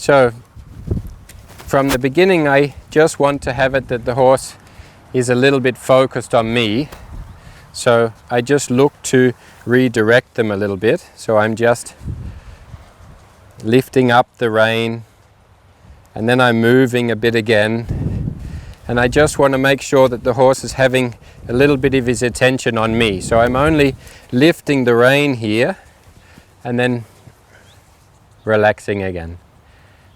So from the beginning, I just want to have it that the horse is a little bit focused on me. So I just look to redirect them a little bit. So I'm just lifting up the rein, and then I'm moving a bit again. And I just want to make sure that the horse is having a little bit of his attention on me. So I'm only lifting the rein here and then relaxing again.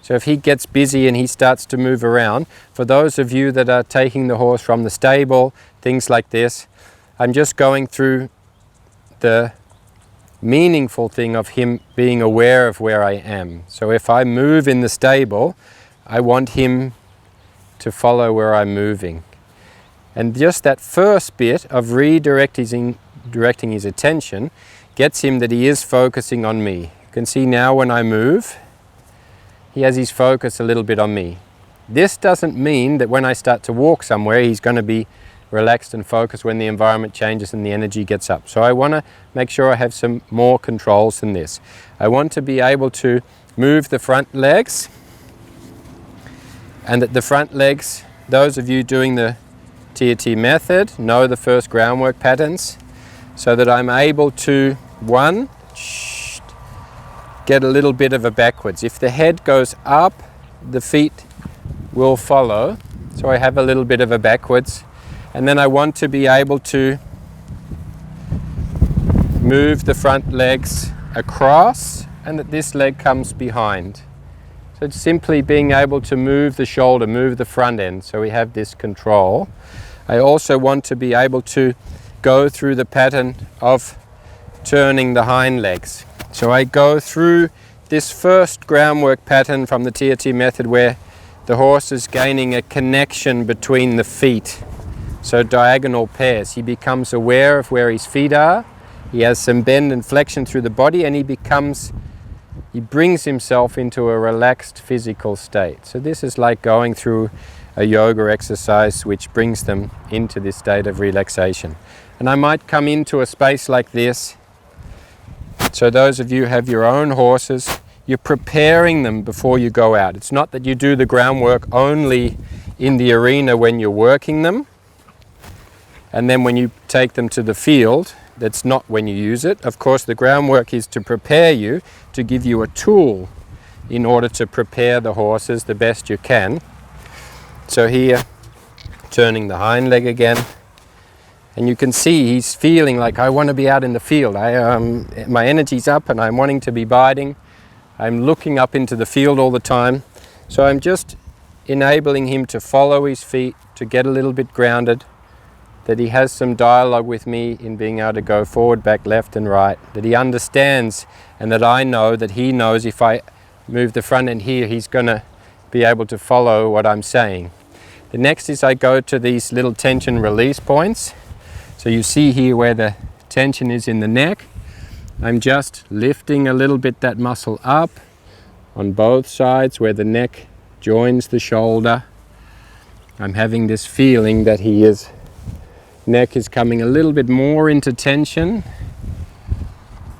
So if he gets busy and he starts to move around, for those of you that are taking the horse from the stable, things like this, I'm just going through the meaningful thing of him being aware of where I am. So if I move in the stable, I want him to follow where I'm moving. And just that first bit of redirecting his attention gets him that he is focusing on me. You can see now when I move, he has his focus a little bit on me. This doesn't mean that when I start to walk somewhere, he's going to be relaxed and focused when the environment changes and the energy gets up. So I want to make sure I have some more controls than this. I want to be able to move the front legs, and that the front legs, those of you doing the TAT method know the first groundwork patterns, so that I'm able to, one, get a little bit of a backwards. If the head goes up, the feet will follow. So I have a little bit of a backwards. And then I want to be able to move the front legs across, and that this leg comes behind. So it's simply being able to move the shoulder, move the front end, so we have this control. I also want to be able to go through the pattern of turning the hind legs. So I go through this first groundwork pattern from the TAT method where the horse is gaining a connection between the feet. So diagonal pairs. He becomes aware of where his feet are. He has some bend and flexion through the body, and he brings himself into a relaxed physical state. So this is like going through a yoga exercise which brings them into this state of relaxation. And I might come into a space like this. So those of you who have your own horses, you're preparing them before you go out. It's not that you do the groundwork only in the arena when you're working them, and then when you take them to the field, that's not when you use it. Of course, the groundwork is to prepare you, to give you a tool in order to prepare the horses the best you can. So here, turning the hind leg again, and you can see he's feeling like, I want to be out in the field. My energy's up and I'm wanting to be biting. I'm looking up into the field all the time. So I'm just enabling him to follow his feet, to get a little bit grounded, that he has some dialogue with me in being able to go forward, back, left and right, that he understands, and that I know that he knows if I move the front end here, he's going to be able to follow what I'm saying. The next is I go to these little tension release points. So you see here where the tension is in the neck. I'm just lifting a little bit that muscle up on both sides where the neck joins the shoulder. I'm having this feeling that his neck is coming a little bit more into tension.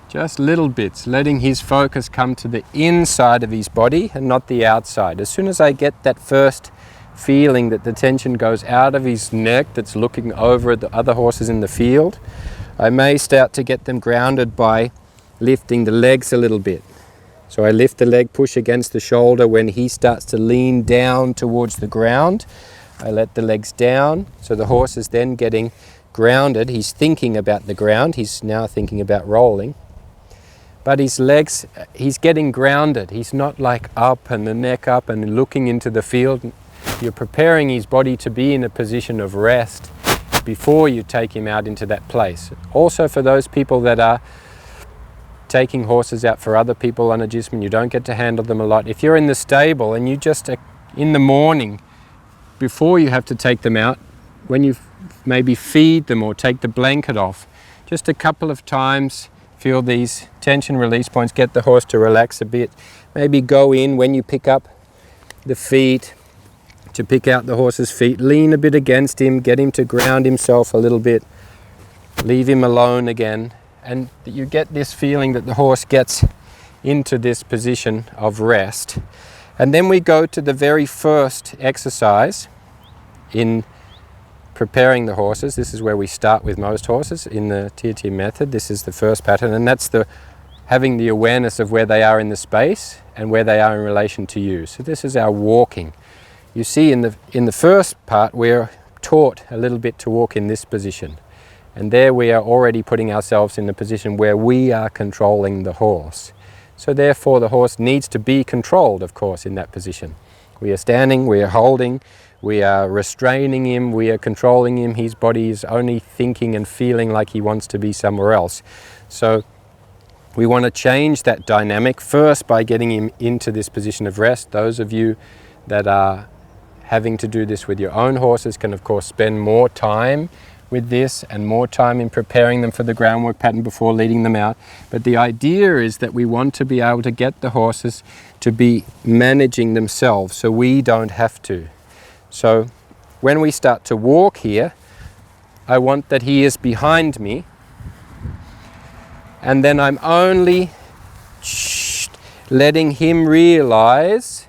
Just little bits, letting his focus come to the inside of his body and not the outside. As soon as I get that first feeling that the tension goes out of his neck that's looking over at the other horses in the field, I may start to get them grounded by lifting the legs a little bit. So I lift the leg, push against the shoulder. When he starts to lean down towards the ground, I let the legs down. So the horse is then getting grounded. He's thinking about the ground. He's now thinking about rolling. But his legs, he's getting grounded. He's not like up and the neck up and looking into the field. You're preparing his body to be in a position of rest before you take him out into that place. Also for those people that are taking horses out for other people on agistment, you don't get to handle them a lot. If you're in the stable and you just, in the morning, before you have to take them out, when you maybe feed them or take the blanket off, just a couple of times, feel these tension release points, get the horse to relax a bit. Maybe go in when you pick up the feet, to pick out the horse's feet, lean a bit against him, get him to ground himself a little bit, leave him alone again, and you get this feeling that the horse gets into this position of rest. And then we go to the very first exercise in preparing the horses. This is where we start with most horses in the TT method. This is the first pattern, and that's having the awareness of where they are in the space and where they are in relation to you. So this is our walking. You see in the first part we're taught a little bit to walk in this position, and there we are already putting ourselves in the position where we are controlling the horse. So therefore the horse needs to be controlled, of course, in that position. We are standing, we are holding, we are restraining him, we are controlling him. His body is only thinking and feeling like he wants to be somewhere else. So we want to change that dynamic first by getting him into this position of rest. Those of you that are having to do this with your own horses can of course spend more time with this and more time in preparing them for the groundwork pattern before leading them out. But the idea is that we want to be able to get the horses to be managing themselves so we don't have to. So when we start to walk here, I want that he is behind me, and then I'm only letting him realize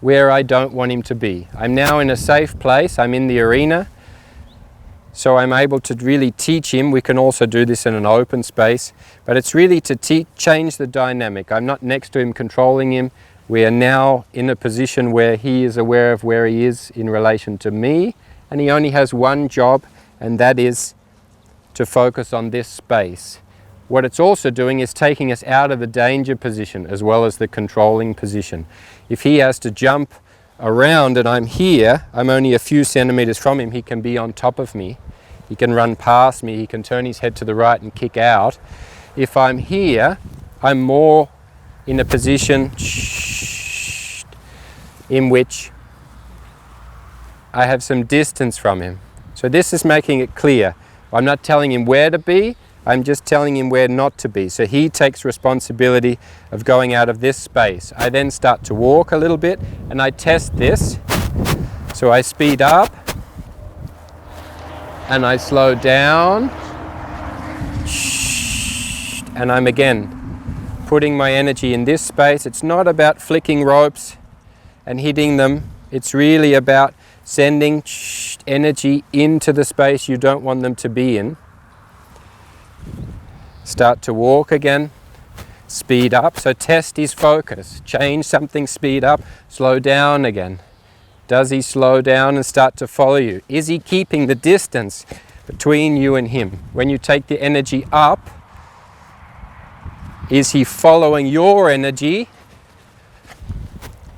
where I don't want him to be. I'm now in a safe place, I'm in the arena, so I'm able to really teach him. We can also do this in an open space, but it's really to change the dynamic. I'm not next to him controlling him. We are now in a position where he is aware of where he is in relation to me, and he only has one job, and that is to focus on this space. What it's also doing is taking us out of the danger position as well as the controlling position. If he has to jump around and I'm here, I'm only a few centimeters from him, he can be on top of me, he can run past me, he can turn his head to the right and kick out. If I'm here, I'm more in a position in which I have some distance from him. So this is making it clear. I'm not telling him where to be, I'm just telling him where not to be. So he takes responsibility of going out of this space. I then start to walk a little bit and I test this. So I speed up and I slow down, and I'm again putting my energy in this space. It's not about flicking ropes and hitting them. It's really about sending energy into the space you don't want them to be in. Start to walk again, speed up. So test his focus, change something, speed up, slow down again. Does he slow down and start to follow you? Is he keeping the distance between you and him? When you take the energy up, is he following your energy,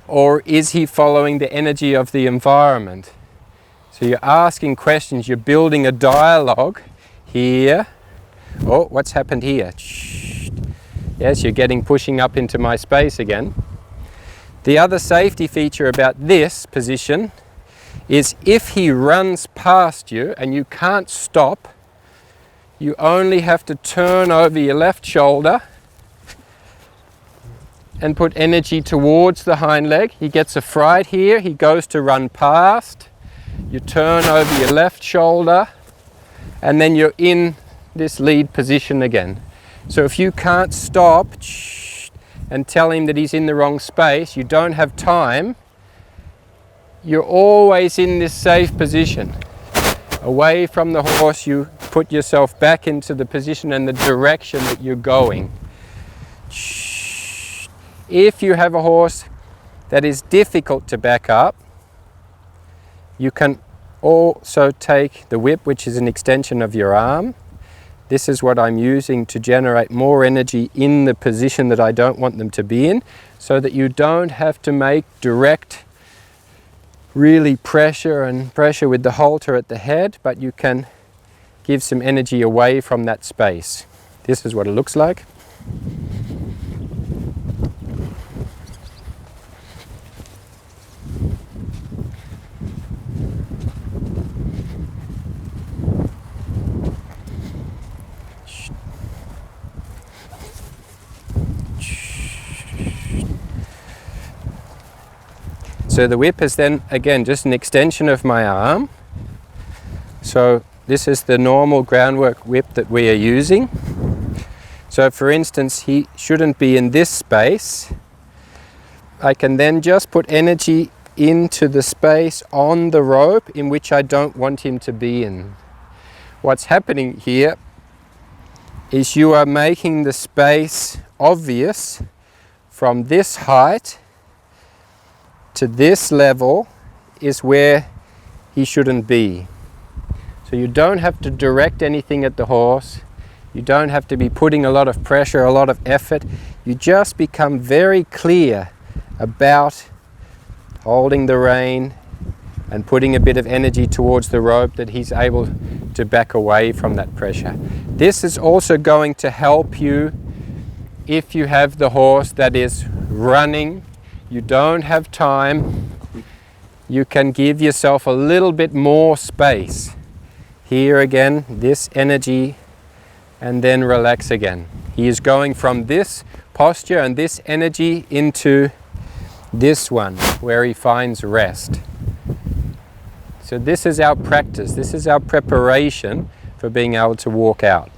or is he following the energy of the environment? So you're asking questions, you're building a dialogue here. Oh, what's happened here? Yes, you're pushing up into my space again. The other safety feature about this position is if he runs past you and you can't stop, you only have to turn over your left shoulder and put energy towards the hind leg. He gets a fright here, he goes to run past, you turn over your left shoulder, and then you're in this lead position again. So if you can't stop and tell him that he's in the wrong space, you don't have time, you're always in this safe position. Away from the horse, you put yourself back into the position and the direction that you're going. If you have a horse that is difficult to back up, you can also take the whip, which is an extension of your arm. This is what I'm using to generate more energy in the position that I don't want them to be in, so that you don't have to make direct, really pressure with the halter at the head, but you can give some energy away from that space. This is what it looks like. So the whip is then, again, just an extension of my arm. So this is the normal groundwork whip that we are using. So for instance, he shouldn't be in this space. I can then just put energy into the space on the rope in which I don't want him to be in. What's happening here is you are making the space obvious from this height to this level is where he shouldn't be. So you don't have to direct anything at the horse. You don't have to be putting a lot of pressure, a lot of effort. You just become very clear about holding the rein and putting a bit of energy towards the rope that he's able to back away from that pressure. This is also going to help you if you have the horse that is running, you don't have time, you can give yourself a little bit more space. Here again, this energy, and then relax again. He is going from this posture and this energy into this one where he finds rest. So this is our practice, this is our preparation for being able to walk out.